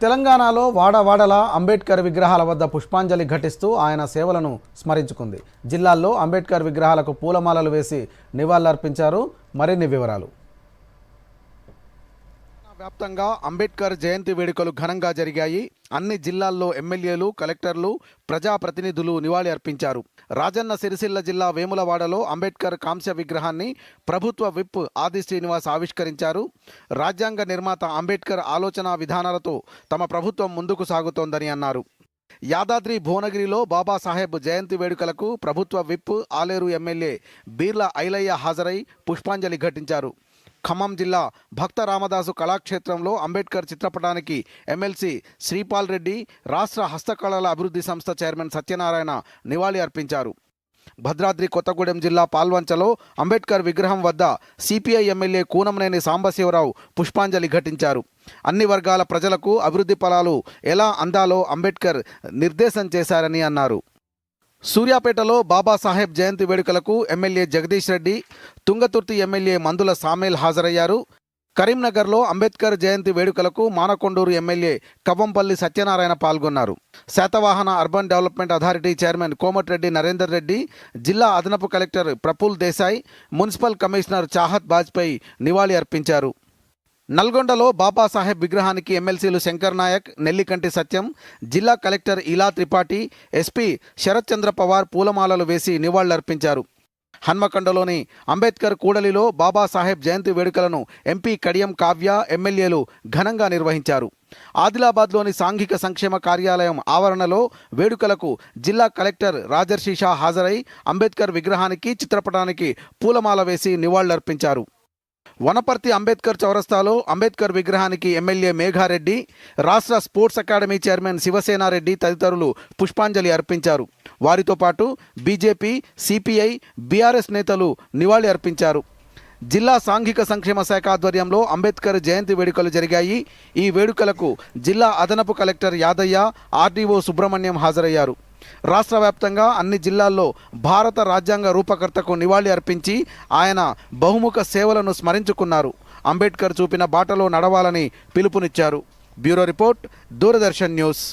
తెలంగాణలో వాడవాడలా అంబేద్కర్ విగ్రహాల వద్ద పుష్పాంజలి ఘటిస్తూ ఆయన సేవలను స్మరించుకుంది. జిల్లాల్లో అంబేద్కర్ విగ్రహాలకు పూలమాలలు వేసి నివాళులర్పించారు. మరిన్ని వివరాలు. వ్యాప్తంగా అంబేద్కర్ జయంతి వేడుకలు ఘనంగా జరిగాయి. అన్ని జిల్లాల్లో ఎమ్మెల్యేలు, కలెక్టర్లు, ప్రజాప్రతినిధులు నివాళి అర్పించారు. రాజన్న సిరిసిల్ల జిల్లా వేములవాడలో అంబేద్కర్ కాంస్య విగ్రహాన్ని ప్రభుత్వ విప్ ఆది శ్రీనివాస్ ఆవిష్కరించారు. రాజ్యాంగ నిర్మాత అంబేద్కర్ ఆలోచన విధానాలతో తమ ప్రభుత్వం ముందుకు సాగుతోందని అన్నారు. యాదాద్రి భువనగిరిలో బాబాసాహెబ్ జయంతి వేడుకలకు ప్రభుత్వ విప్ ఆలేరు ఎమ్మెల్యే బీర్ల ఐలయ్య హాజరై పుష్పాంజలి ఘటించారు. ఖమ్మం జిల్లా భక్త రామదాసు కళాక్షేత్రంలో అంబేద్కర్ చిత్రపటానికి ఎమ్మెల్సీ శ్రీపాల్ రెడ్డి, రాష్ట్ర హస్తకళల అభివృద్ధి సంస్థ చైర్మన్ సత్యనారాయణ నివాళి అర్పించారు. భద్రాద్రి కొత్తగూడెం జిల్లా పాల్వంచలో అంబేద్కర్ విగ్రహం వద్ద సిపిఐ ఎమ్మెల్యే కూనంనేని సాంబశివరావు పుష్పాంజలి ఘటించారు. అన్ని వర్గాల ప్రజలకు అభివృద్ధి ఫలాలు ఎలా అందాలో అంబేద్కర్ నిర్దేశం చేశారని అన్నారు. సూర్యాపేటలో బాబాసాహెబ్ జయంతి వేడుకలకు ఎమ్మెల్యే జగదీష్ రెడ్డి, తుంగతుర్తి ఎమ్మెల్యే మందుల సామేల్ హాజరయ్యారు. కరీంనగర్లో అంబేద్కర్ జయంతి వేడుకలకు మానకొండూరు ఎమ్మెల్యే కవ్వంపల్లి సత్యనారాయణ పాల్గొన్నారు. Satavahana urban development authority chairman Komatireddy Narender Reddy, జిల్లా అదనపు collector Praful Desai, municipal commissioner Chahat Bajpai నివాళి అర్పించారు. నల్గొండలో బాబాసాహెబ్ విగ్రహానికి ఎమ్మెల్సీలు శంకర్ నాయక్, నెల్లికంటి సత్యం, జిల్లా కలెక్టర్ ఇలా త్రిపాఠి, ఎస్పీ శరత్ చంద్ర పవార్ పూలమాలలు వేసి నివాళులర్పించారు. హన్మకొండలోని అంబేద్కర్ కూడలిలో బాబాసాహెబ్ జయంతి వేడుకలను ఎంపీ కడియం కావ్య, ఎమ్మెల్యేలు ఘనంగా నిర్వహించారు. ఆదిలాబాద్లోని సాంఘిక సంక్షేమ కార్యాలయం ఆవరణలో వేడుకలకు జిల్లా కలెక్టర్ రాజర్షి షా హాజరై అంబేద్కర్ విగ్రహానికి, చిత్రపటానికి పూలమాల వేసి నివాళులర్పించారు. వనపర్తి అంబేద్కర్ చౌరస్తాలో అంబేద్కర్ విగ్రహానికి ఎమ్మెల్యే మేఘారెడ్డి, రాష్ట్ర స్పోర్ట్స్ అకాడమీ చైర్మన్ శివసేనారెడ్డి తదితరులు పుష్పాంజలి అర్పించారు. వారితో పాటు బీజేపీ, సిపిఐ, బీఆర్ఎస్ నేతలు నివాళి అర్పించారు. జిల్లా సాంఘిక సంక్షేమ శాఖ ఆధ్వర్యంలో అంబేద్కర్ జయంతి వేడుకలు జరిగాయి. ఈ వేడుకలకు జిల్లా అదనపు కలెక్టర్ యాదయ్య, ఆర్డీఓ సుబ్రహ్మణ్యం హాజరయ్యారు. రాష్ట్ర వ్యాప్తంగా అన్ని జిల్లాల్లో భారత రాజ్యాంగ రూపకర్తకు నివాళి అర్పించి ఆయన బహుముఖ సేవలను స్మరించుకున్నారు. అంబేద్కర్ చూపిన బాటలో నడవాలని పిలుపునిచ్చారు. Bureau report, Doordarshan news.